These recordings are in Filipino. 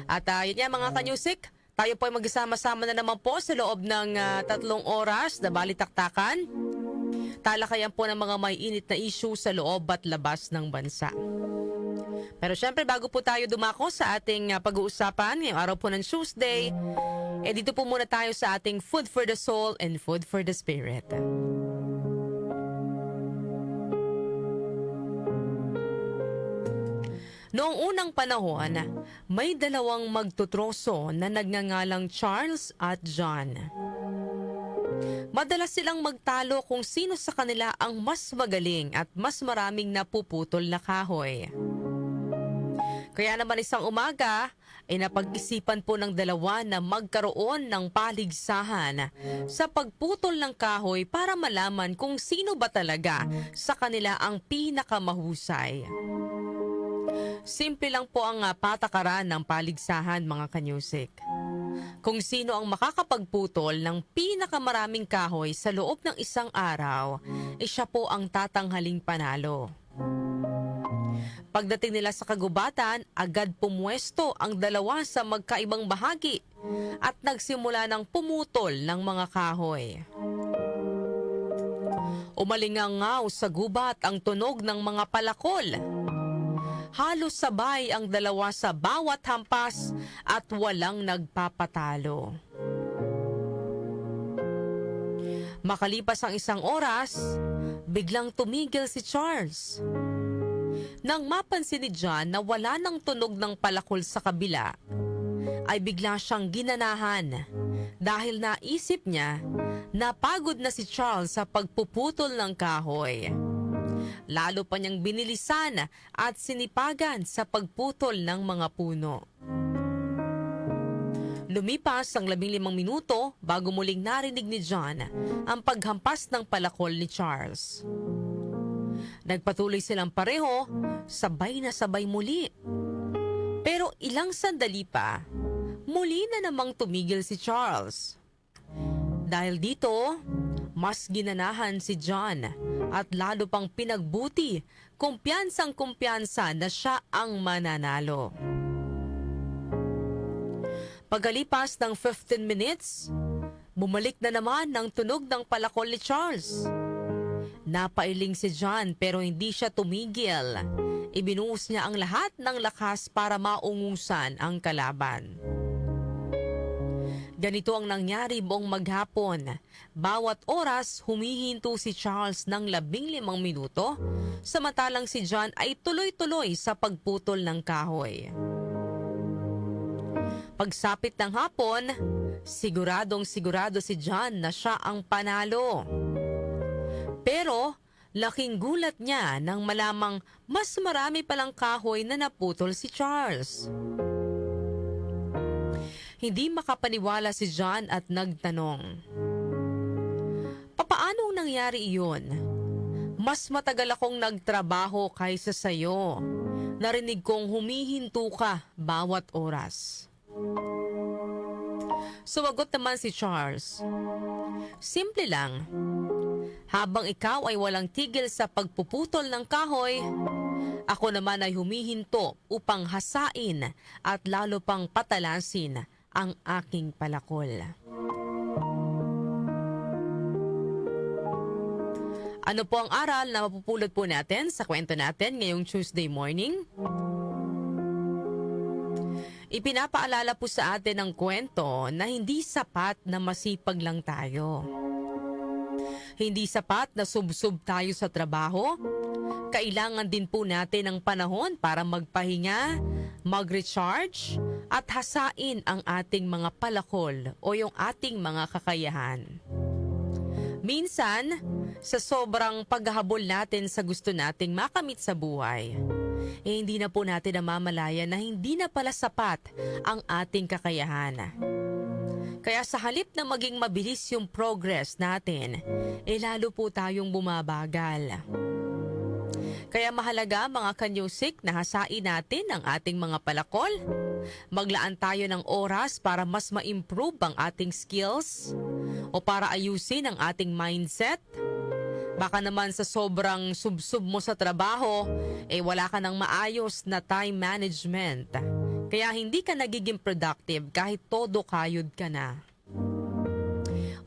At yun yan mga kanyusik, tayo po ay magsama-sama na naman po sa loob ng 3 oras na balitaktakan. Talakayan po ng mga may init na issue sa loob at labas ng bansa. Pero syempre bago po tayo dumako sa ating pag-uusapan ngayong araw po ng Tuesday, dito po muna tayo sa ating Food for the Soul and Food for the Spirit. Noong unang panahon, may dalawang magtutroso na nagngangalang Charles at John. Madalas silang magtalo kung sino sa kanila ang mas magaling at mas maraming napuputol na kahoy. Kaya naman isang umaga, napag-isipan po ng dalawa na magkaroon ng paligsahan sa pagputol ng kahoy para malaman kung sino ba talaga sa kanila ang pinakamahusay. Simple lang po ang patakaran ng paligsahan mga kanyusik. Kung sino ang makakapagputol ng pinakamaraming kahoy sa loob ng isang araw, siya po ang tatanghaling panalo. Pagdating nila sa kagubatan, agad pumwesto ang dalawa sa magkaibang bahagi at nagsimula ng pumutol ng mga kahoy. Umalingangaw sa gubat ang tunog ng mga palakol. Halos sabay ang dalawa sa bawat hampas at walang nagpapatalo. Makalipas ang 1 oras, biglang tumigil si Charles. Nang mapansin ni John na wala nang tunog ng palakol sa kabila, ay bigla siyang ginanahan dahil naisip niya na pagod na si Charles sa pagpuputol ng kahoy. Lalo pa niyang binilisan at sinipagan sa pagputol ng mga puno. Lumipas ang 15 minuto bago muling narinig ni John ang paghampas ng palakol ni Charles. Nagpatuloy silang pareho, sabay na sabay muli. Pero ilang sandali pa, muli na namang tumigil si Charles. Dahil dito, mas ginanahan si John at lalo pang pinagbuti, kumpiyansang-kumpiyansa na siya ang mananalo. Pagkalipas ng 15 minutes, bumalik na naman ang tunog ng palakol ni Charles. Napailing si John pero hindi siya tumigil. Ibinuhos niya ang lahat ng lakas para maungusan ang kalaban. Ganito ang nangyari buong maghapon. Bawat oras humihinto si Charles ng 15 minuto, samantalang si John ay tuloy-tuloy sa pagputol ng kahoy. Pagsapit ng hapon, siguradong sigurado si John na siya ang panalo. Pero laking gulat niya nang malamang mas marami palang kahoy na naputol si Charles. Hindi makapaniwala si John at nagtanong, "Papaanong nangyari iyon? Mas matagal akong nagtrabaho kaysa sayo. Narinig kong humihinto ka bawat oras." Sumagot naman si Charles, "Simple lang. Habang ikaw ay walang tigil sa pagpuputol ng kahoy, ako naman ay humihinto upang hasain at lalo pang patalasin ang aking palakol." Ano po ang aral na mapupulot po natin sa kwento natin ngayong Tuesday morning? Ipinapaalala po sa atin ng kwento na hindi sapat na masipag lang tayo. Hindi sapat na subsob tayo sa trabaho. Kailangan din po natin ng panahon para magpahinga, mag-recharge, at hasain ang ating mga palakol o yung ating mga kakayahan. Minsan, sa sobrang paghahabol natin sa gusto nating makamit sa buhay, hindi na po natin namamalayan na hindi na pala sapat ang ating kakayahan. Kaya sa halip na maging mabilis yung progress natin, lalo po tayong bumabagal. Kaya mahalaga mga kanyusik na hasain natin ang ating mga palakol. Maglaan tayo ng oras para mas ma-improve ang ating skills o para ayusin ang ating mindset. Baka naman sa sobrang subsub mo sa trabaho, wala ka ng maayos na time management. Kaya hindi ka nagiging productive kahit todo kayod ka na.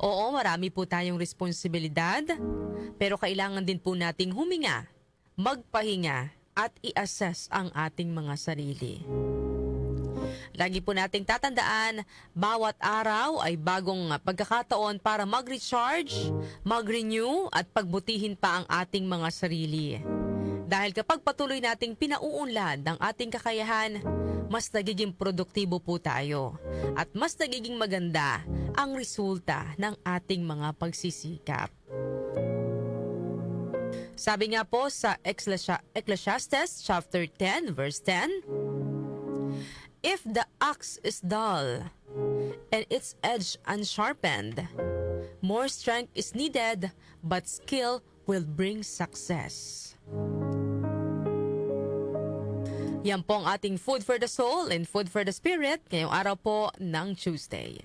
Oo, marami po tayong responsibilidad, pero kailangan din po nating huminga, magpahinga at i-assess ang ating mga sarili. Lagi po nating tatandaan, bawat araw ay bagong pagkakataon para mag-recharge, mag-renew at pagbutihin pa ang ating mga sarili. Dahil kapag patuloy nating pinauunlad ang ating kakayahan, mas nagiging produktibo po tayo at mas nagiging maganda ang resulta ng ating mga pagsisikap. Sabi nga po sa Ecclesiastes chapter 10 verse 10, "If the axe is dull and its edge unsharpened, more strength is needed, but skill will bring success." Yan po ang ating food for the soul and food for the spirit ngayong araw po ng Tuesday.